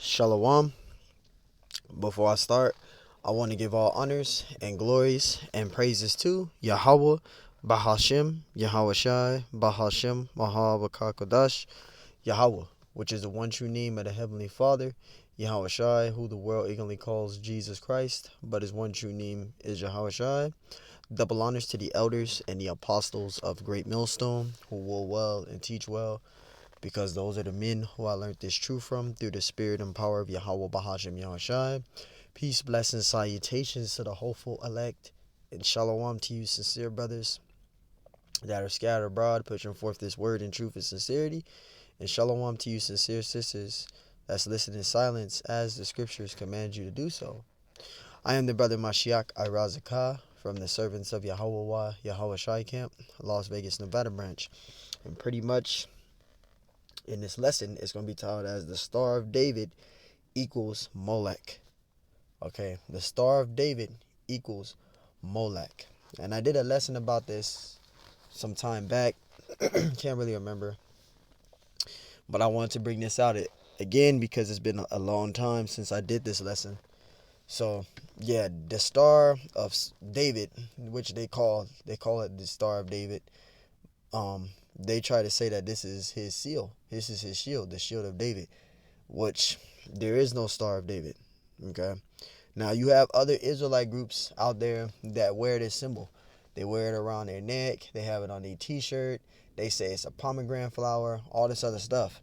Shalom. Before I start, I want to give all honors and glories and praises to Yahweh, Bahashem, Yahweh Shai, Bahashem, Mahabakakodash, Yahweh, which is the one true name of the Heavenly Father, Yahweh Shai, who the world ignorantly calls Jesus Christ, but his one true name is Yahweh Shai. Double honors to the elders and the apostles of Great Millstone, who will well and teach well, because those are the men who I learned this truth from through the spirit and power of Yahweh Bahashem Yahushai. Peace, blessings, salutations to the hopeful elect, and shalom to you, sincere brothers that are scattered abroad, pushing forth this word in truth and sincerity, and shalom to you, sincere sisters that's listening in silence as the scriptures command you to do so. I am the brother Mashiach Irazakah from the servants of Yahweh Yahweh Shai Camp, Las Vegas, Nevada branch, and pretty much in this lesson, it's going to be titled as the Star of David equals Molech. Okay, the Star of David equals Molech. And I did a lesson about this some time back. Can't really remember. But I wanted to bring this out again because it's been a long time since I did this lesson. So, yeah, the Star of David, which they call it the Star of David. They try to say that this is his seal. This is his shield, the shield of David, which there is no Star of David. Okay. Now you have other Israelite groups out there that wear this symbol. They wear it around their neck. They have it on their t-shirt. They say it's a pomegranate flower, all this other stuff.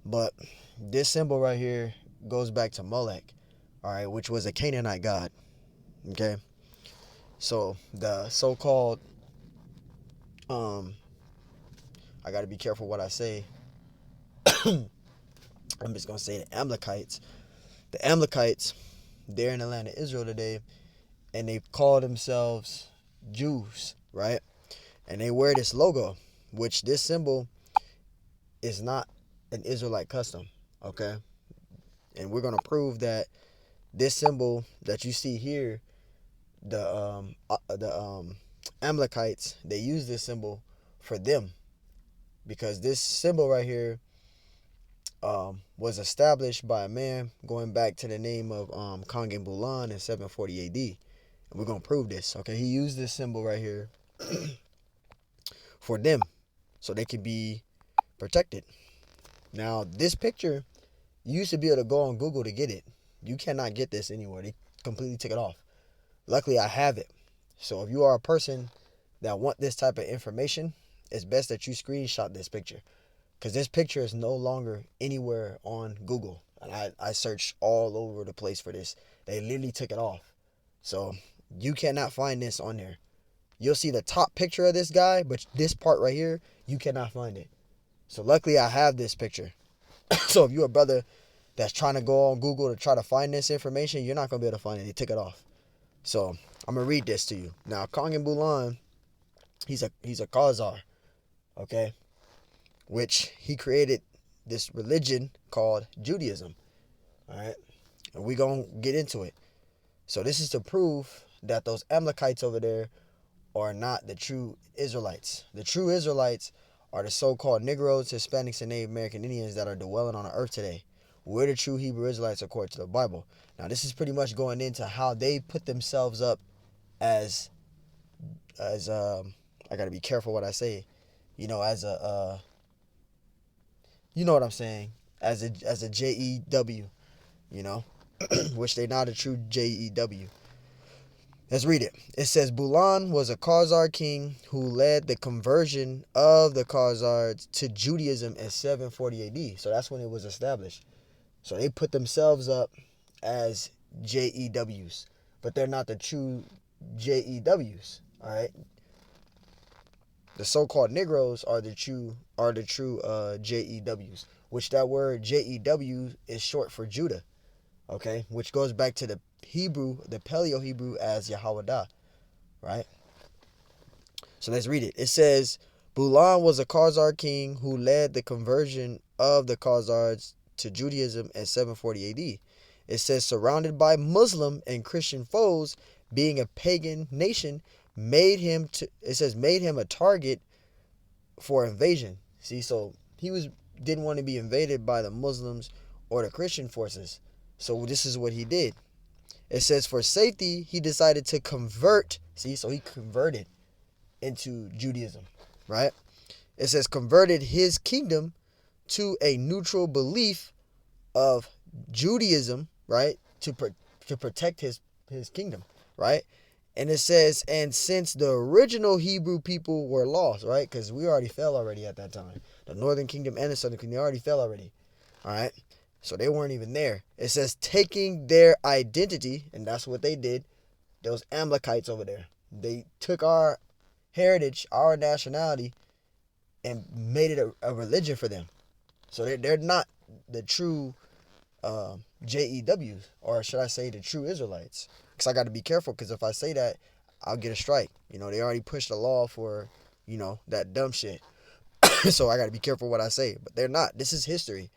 But this symbol right here goes back to Molech, all right, which was a Canaanite god. Okay. So the so-called I got to be careful what I say. I'm just going to say the Amalekites. The Amalekites, they're in the land of Israel today, and they call themselves Jews, right? And they wear this logo, which this symbol is not an Israelite custom, okay? And we're going to prove that this symbol that you see here, the Amalekites, they use this symbol for them, because this symbol right here was established by a man going back to the name of Kongan Bulan in 740 AD. And we're going to prove this, okay? He used this symbol right here for them so they could be protected. Now, this picture, you used to be able to go on Google to get it. You cannot get this anywhere. They completely took it off. Luckily, I have it. So if you are a person that want this type of information, it's best that you screenshot this picture, because this picture is no longer anywhere on Google. And I searched all over the place for this. They literally took it off. So you cannot find this on there. You'll see the top picture of this guy, but this part right here, you cannot find it. So luckily I have this picture. So if you're a brother that's trying to go on Google to try to find this information, you're not going to be able to find it. They took it off. So I'm going to read this to you. Now, Kongan Bulan, he's a Khazar, okay? Which he created this religion called Judaism. All right. And we're going to get into it. So this is to prove that those Amalekites over there are not the true Israelites. The true Israelites are the so-called Negroes, Hispanics, and Native American Indians that are dwelling on the earth today. We're the true Hebrew Israelites according to the Bible. Now, this is pretty much going into how they put themselves up as I got to be careful what I say, as a you know what I'm saying, as a JEW, which they're not a true JEW. Let's read it. It says, Bulan was a Khazar king who led the conversion of the Khazars to Judaism in 740 AD. So that's when it was established. So they put themselves up as JEWs, but they're not the true JEWs, all right? The so-called Negroes are the true JEWs, which that word JEW is short for Judah, okay? Which goes back to the Hebrew, the Paleo-Hebrew as Yahweh, right? So let's read it. It says, Bulan was a Khazar king who led the conversion of the Khazars to Judaism in 740 AD. It says, surrounded by Muslim and Christian foes, being a pagan nation, made him a target for invasion. See, so he didn't want to be invaded by the Muslims or the Christian forces. So this is what he did. It says for safety, he decided to convert. See, so he converted into Judaism, right? It says converted his kingdom to a neutral belief of Judaism, right? To protect his kingdom, right? And it says, and since the original Hebrew people were lost, right? Because we already fell already at that time. The northern kingdom and the southern kingdom already fell already. All right. So they weren't even there. It says taking their identity, and that's what they did. Those Amalekites over there. They took our heritage, our nationality, and made it a religion for them. So they're not the true JEWs, or should I say the true Israelites? Because I got to be careful, because if I say that, I'll get a strike. You know, they already pushed a law for, you know, that dumb shit. So I got to be careful what I say. But they're not. This is history,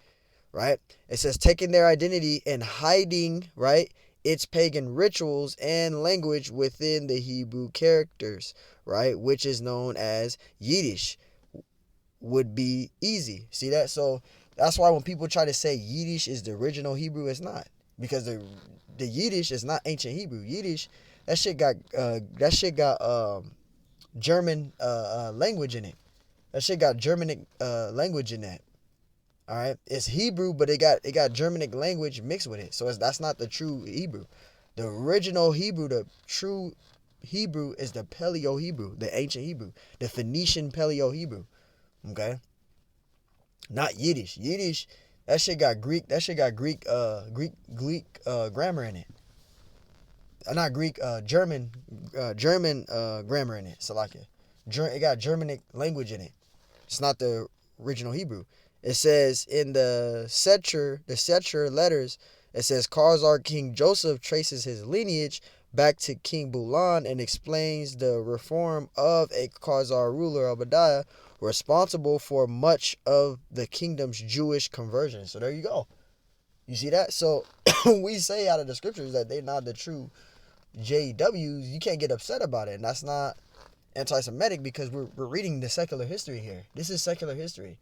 right? It says taking their identity and hiding, right, its pagan rituals and language within the Hebrew characters, right, which is known as Yiddish, would be easy. See that? So that's why when people try to say Yiddish is the original Hebrew, it's not, because the Yiddish is not ancient Hebrew. Yiddish, that shit got German language in it. That shit got Germanic language in that. All right, it's Hebrew, but it got Germanic language mixed with it. So that's not the true Hebrew. The original Hebrew, the true Hebrew, is the Paleo Hebrew, the ancient Hebrew, the Phoenician Paleo Hebrew. Okay, not Yiddish. Yiddish, that shit got Greek. That shit got Greek grammar in it. Not Greek, German grammar in it. Salakia. It got Germanic language in it. It's not the original Hebrew. It says in the Secher letters, it says Khazar King Joseph traces his lineage back to King Bulan and explains the reform of a Khazar ruler, Obadiah, responsible for much of the kingdom's Jewish conversion. So there you go. You see that? So we say out of the scriptures that they're not the true JWs. You can't get upset about it. And that's not anti-Semitic, because we're reading the secular history here. This is secular history.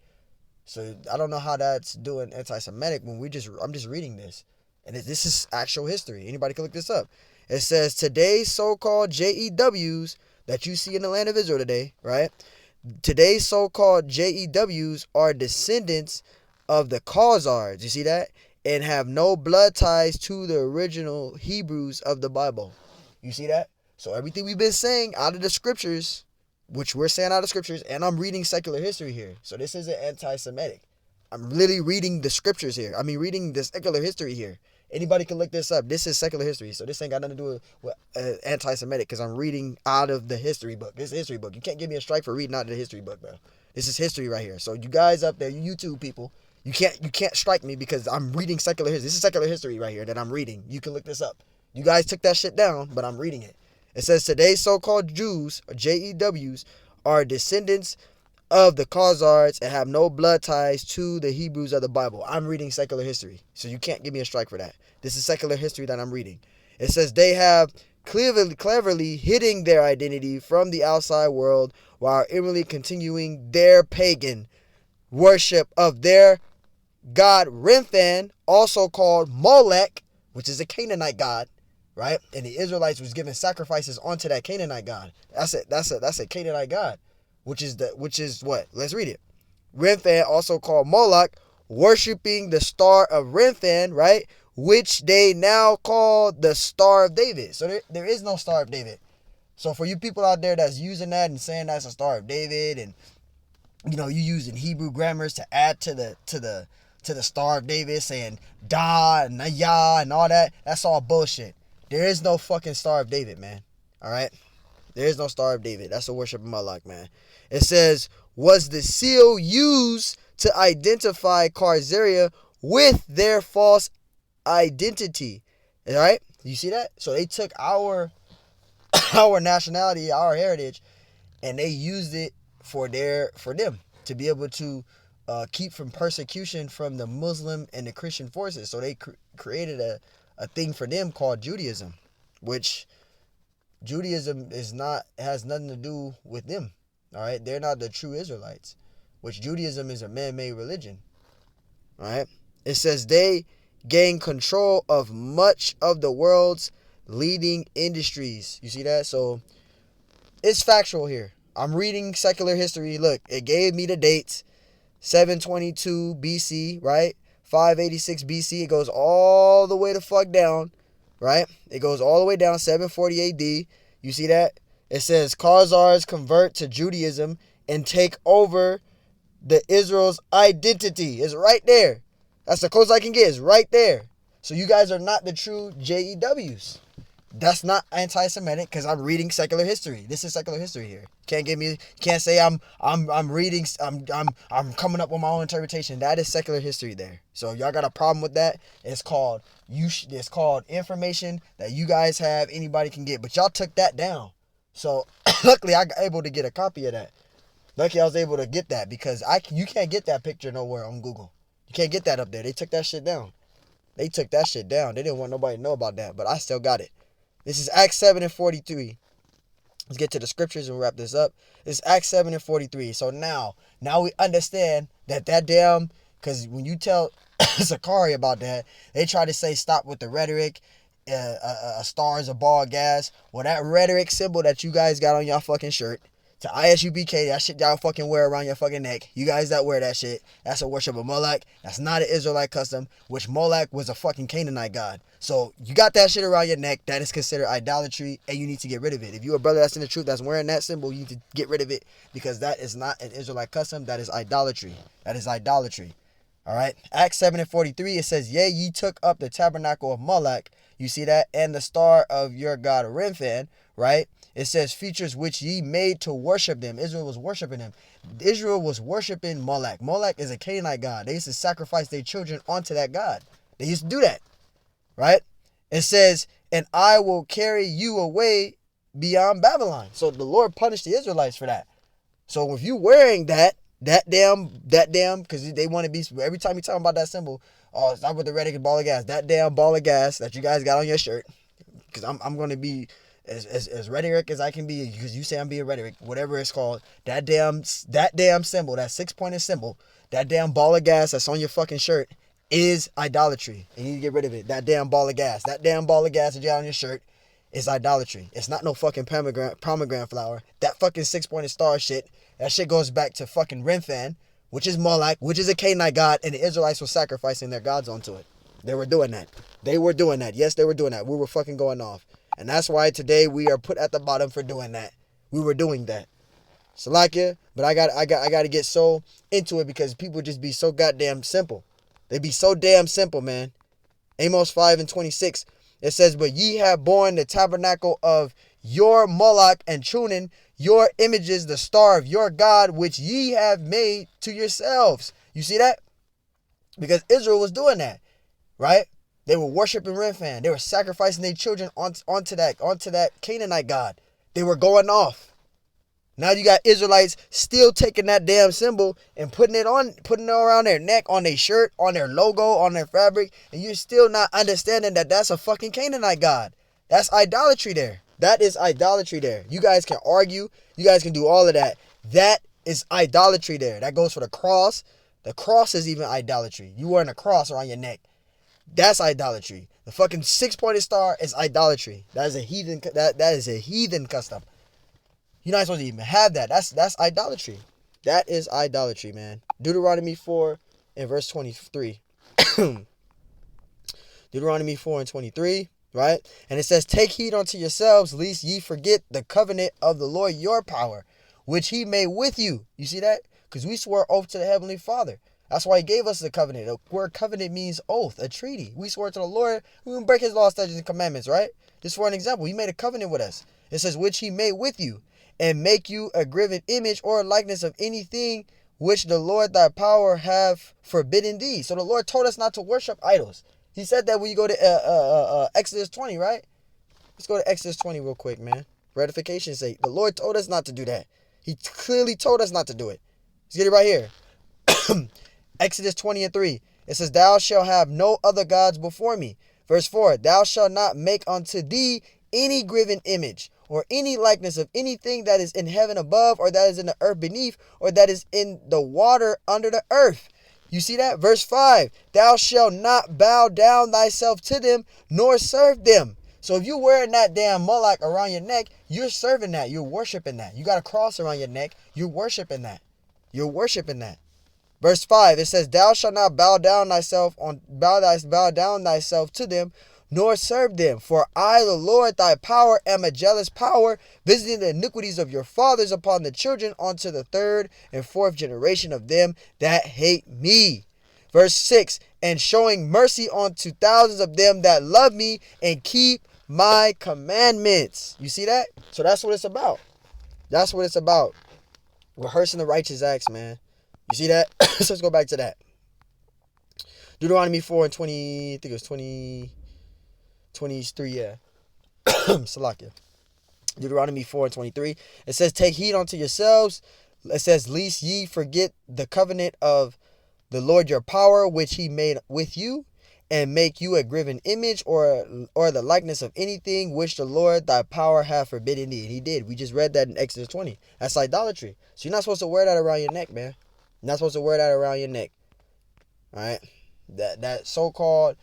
So I don't know how that's doing anti-Semitic when I'm just reading this. And this is actual history. Anybody can look this up. It says today's so-called JEWs that you see in the land of Israel today, right? Today's so-called JEWs are descendants of the Khazars. You see that? And have no blood ties to the original Hebrews of the Bible. You see that? So everything we've been saying out of the scriptures, which we're saying out of scriptures, and I'm reading secular history here. So this isn't anti-Semitic. I'm literally reading the scriptures here. I mean, reading the secular history here. Anybody can look this up. This is secular history. So this ain't got nothing to do with anti-Semitic, because I'm reading out of the history book. This is history book. You can't give me a strike for reading out of the history book, bro. This is history right here. So you guys up there, you YouTube people, you can't strike me because I'm reading secular history. This is secular history right here that I'm reading. You can look this up. You guys took that shit down, but I'm reading it. It says today's so-called Jews, or JEWs, are descendants of the Khazars and have no blood ties to the Hebrews of the Bible. I'm reading secular history, so you can't give me a strike for that. This is secular history that I'm reading. It says they have cleverly hiding their identity from the outside world while inwardly continuing their pagan worship of their god Remphan, also called Molech, which is a Canaanite god, right? And the Israelites was giving sacrifices onto that Canaanite god. That's a Canaanite god, which is what? Let's read it. Remphan, also called Moloch, worshiping the star of Remphan, right? Which they now call the Star of David. So there is no Star of David. So for you people out there that's using that and saying that's a Star of David, and you know, you using Hebrew grammars to add to the Star of David, saying Da and Yah and all that, that's all bullshit. There is no fucking Star of David, man. All right? There is no Star of David. That's a worship of Molech, man. It says, was the seal used to identify Khazaria with their false identity? All right? You see that? So they took our nationality, our heritage, and they used it for them to be able to keep from persecution from the Muslim and the Christian forces. So they created a thing for them called Judaism, which Judaism has nothing to do with them. All right, they're not the true Israelites, which Judaism is a man-made religion. All right, It says they gain control of much of the world's leading industries. You see that? So it's factual here. I'm reading secular history. Look, it gave me the dates. 722 BC, right? 586 BC. It goes all the way the fuck down, right? It goes all the way down, 740 AD. You see that? It says Khazars convert to Judaism and take over the Israel's identity. It's right there. That's the closest I can get. It's right there. So you guys are not the true JEWs. That's not anti-Semitic because I'm reading secular history. This is secular history here. Can't say I'm reading. I'm coming up with my own interpretation. That is secular history there. So y'all got a problem with that? It's called information that you guys have. Anybody can get, but y'all took that down. So luckily I got able to get a copy of that. Lucky I was able to get that because you can't get that picture nowhere on Google. You can't get that up there. They took that shit down. They didn't want nobody to know about that, but I still got it. This is Acts 7 and 43. Let's get to the scriptures and wrap this up. This is Acts 7 and 43. So now we understand that damn, because when you tell Sakari about that, they try to say stop with the rhetoric. A star is a ball of gas. Well, that rhetoric symbol that you guys got on y'all fucking shirt, to ISUBK, that shit y'all fucking wear around your fucking neck. You guys that wear that shit, that's a worship of Molech. That's not an Israelite custom, which Molech was a fucking Canaanite god. So you got that shit around your neck, that is considered idolatry, and you need to get rid of it. If you're a brother that's in the truth that's wearing that symbol, you need to get rid of it because that is not an Israelite custom. That is idolatry. That is idolatry. All right. Acts 7 and 43, it says, yea, ye took up the tabernacle of Molech. You see that? And the star of your god Remphan, right? It says features which ye made to worship them. Israel was worshiping them. Israel was worshiping Molech. Molech is a Canaanite god. They used to sacrifice their children onto that god. They used to do that, right? It says, and I will carry you away beyond Babylon. So the Lord punished the Israelites for that. So if you wearing that damn, because they want to be, every time you talk about that symbol, oh, stop with the rhetoric and ball of gas. That damn ball of gas that you guys got on your shirt, because I'm going to be as rhetoric as I can be, because you say I'm being rhetoric, whatever it's called, that damn symbol, that 6-pointed symbol, that damn ball of gas that's on your fucking shirt is idolatry. And you need to get rid of it. That damn ball of gas that you got on your shirt is idolatry. It's not no fucking pomegranate flower. That fucking 6-pointed star shit, that shit goes back to fucking Remphan, which is Molech, which is a Canaanite god, and the Israelites were sacrificing their gods onto it. They were doing that. Yes, they were doing that. We were fucking going off. And that's why today we are put at the bottom for doing that. We were doing that. Salakia, but I got to get so into it because people just be so goddamn simple. They be so damn simple, man. Amos 5 and 26. It says, but ye have borne the tabernacle of your Moloch and Chunin, your images, the star of your God, which ye have made to yourselves. You see that? Because Israel was doing that, right? They were worshiping Remphan. They were sacrificing their children onto that Canaanite god. They were going off. Now you got Israelites still taking that damn symbol and putting it around their neck, on their shirt, on their logo, on their fabric, and you're still not understanding that that's a fucking Canaanite god. That's idolatry there. That is idolatry there. You guys can argue. You guys can do all of that. That is idolatry there. That goes for the cross. The cross is even idolatry. You wearing a cross around your neck. That's idolatry. The fucking 6-pointed star is idolatry. That is a heathen. That is a heathen custom. You're not supposed to even have that. That's idolatry. That is idolatry, man. Deuteronomy 4 and verse 23. Deuteronomy 4 and 23, right? And it says, take heed unto yourselves, lest ye forget the covenant of the Lord your power, which he made with you. You see that? Because we swore oath to the Heavenly Father. That's why he gave us the covenant. The word covenant means oath, a treaty. We swore to the Lord, we wouldn't break his laws, statutes, and commandments, right? Just for an example, he made a covenant with us. It says, which he made with you, and make you a graven image or likeness of anything which the Lord thy power have forbidden thee. So the Lord told us not to worship idols. He said that when you go to Exodus 20, right? Let's go to Exodus 20 real quick, man. For edification's sake. The Lord told us not to do that. He clearly told us not to do it. Let's get it right here. Exodus 20 and 3. It says, thou shalt have no other gods before me. Verse 4. Thou shalt not make unto thee any graven image, or any likeness of anything that is in heaven above, or that is in the earth beneath, or that is in the water under the earth. You see that? Verse 5, thou shalt not bow down thyself to them, nor serve them. So if you're wearing that damn Molech around your neck, you're serving that. You're worshiping that. You got a cross around your neck. You're worshiping that. You're worshiping that. Verse 5, it says, thou shalt not bow down thyself to them, nor serve them. For I, the Lord thy power, am a jealous power, visiting the iniquities of your fathers upon the children unto the third and fourth generation of them that hate me. Verse 6, and showing mercy unto thousands of them that love me and keep my commandments. You see that? So that's what it's about. That's what it's about. Rehearsing the righteous acts, man. You see that? So let's go back to that. Deuteronomy 4 and 20, I think it was 23, yeah. Salakia. Deuteronomy 4 and 23. It says, take heed unto yourselves. It says, lest ye forget the covenant of the Lord your power, which he made with you, and make you a graven image or the likeness of anything which the Lord thy power hath forbidden thee. And he did. We just read that in Exodus 20. That's idolatry. So you're not supposed to wear that around your neck, man. You're not supposed to wear that around your neck. All right? That so-called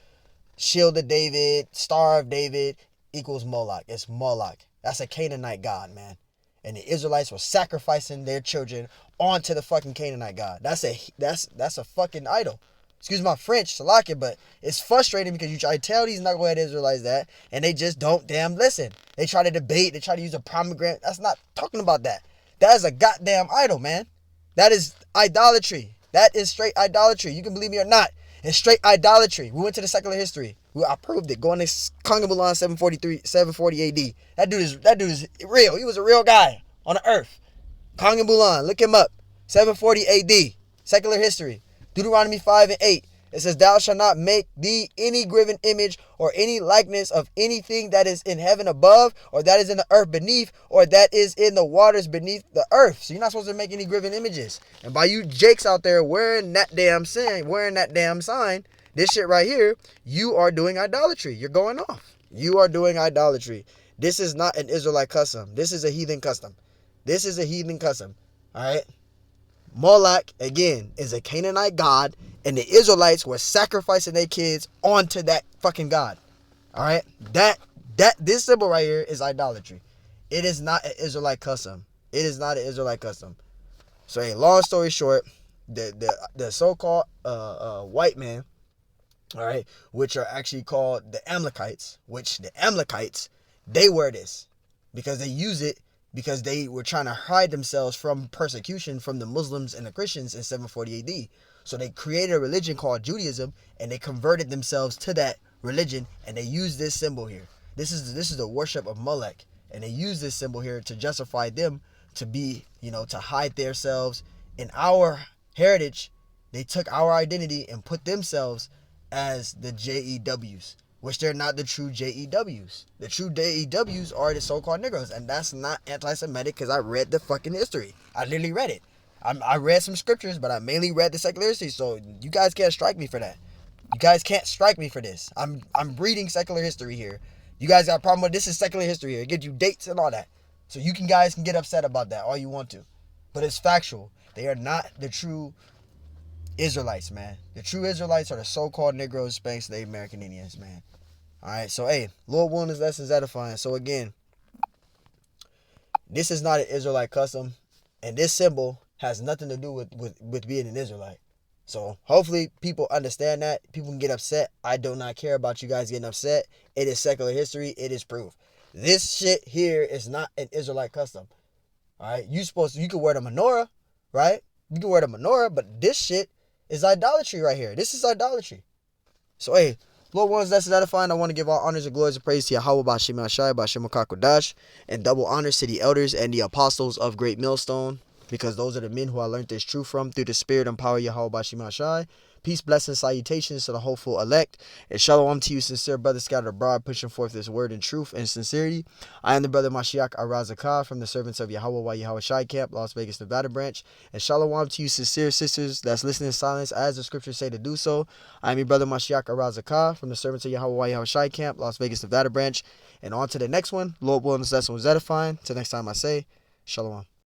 shield of David, star of David equals Molech. It's Molech. That's a Canaanite god, man. And the Israelites were sacrificing their children onto the fucking Canaanite god. That's a fucking idol. Excuse my French, Salakia, but it's frustrating because you try to tell these knucklehead Israelites that, and they just don't damn listen. They try to debate. They try to use a pomegranate. That's not talking about that. That is a goddamn idol, man. That is idolatry. That is straight idolatry. You can believe me or not. It's straight idolatry. We went to the secular history. I proved it. Going to Kongabulan 740 AD. That dude is real. He was a real guy on the earth. Kongabulan, look him up. 740 AD. Secular history. Deuteronomy 5 and 8. It says, thou shalt not make thee any graven image or any likeness of anything that is in heaven above, or that is in the earth beneath, or that is in the waters beneath the earth. So you're not supposed to make any graven images. And by you jakes out there wearing that damn sign, this shit right here, you are doing idolatry. You're going off. You are doing idolatry. This is not an Israelite custom. This is a heathen custom. This is a heathen custom. All right? Molech, again, is a Canaanite god, and the Israelites were sacrificing their kids onto that fucking god. All right? This symbol right here is idolatry. It is not an Israelite custom. It is not an Israelite custom. So, hey, long story short, the so-called white man, all right, which are actually called the Amalekites, they wear this because they use it because they were trying to hide themselves from persecution from the Muslims and the Christians in 740 AD. So they created a religion called Judaism, and they converted themselves to that religion, and they use this symbol here. This is the worship of Molech, and they use this symbol here to justify them to be, to hide themselves in our heritage. They took our identity and put themselves as the JEWs, which they're not the true JEWs. The true JEWs are the so-called Negroes, and that's not anti-Semitic because I read the fucking history. I literally read it. I read some scriptures, but I mainly read the secular history, so you guys can't strike me for that. You guys can't strike me for this. I'm reading secular history here. You guys got a problem with this is secular history here. It gives you dates and all that. So you guys can get upset about that all you want to. But it's factual. They are not the true Israelites, man. The true Israelites are the so-called Negroes, Spanx, the American Indians, man. Alright, so hey, Lord willing, this lesson is edifying. So again, this is not an Israelite custom, and this symbol has nothing to do with being an Israelite. So hopefully people understand that. People can get upset. I do not care about you guys getting upset. It is secular history. It is proof. This shit here is not an Israelite custom. Alright, you can wear the menorah, right? You can wear the menorah, but this shit is idolatry right here. This is idolatry. So hey, Lord willing, that's edifying. I want to give all honors and glories and praise to Yahweh, B'Hashem Yashai, B'Hashem Kakodash, and double honors to the elders and the apostles of Great Millstone, because those are the men who I learned this truth from through the spirit and power of Yahweh, B'Hashem Yashai. Peace, blessings, salutations to the hopeful elect, and shalom to you, sincere brothers scattered abroad, pushing forth this word in truth and sincerity. I am the brother Mashiach Arazakah from the servants of Yahweh Yahweh Shai Camp, Las Vegas, Nevada branch. And shalom to you, sincere sisters that's listening in silence as the scriptures say to do so. I am your brother Mashiach Arazakah from the servants of Yahweh Yahweh Shai Camp, Las Vegas, Nevada branch. And on to the next one. Lord willing, this lesson was edifying. Till next time I say, shalom.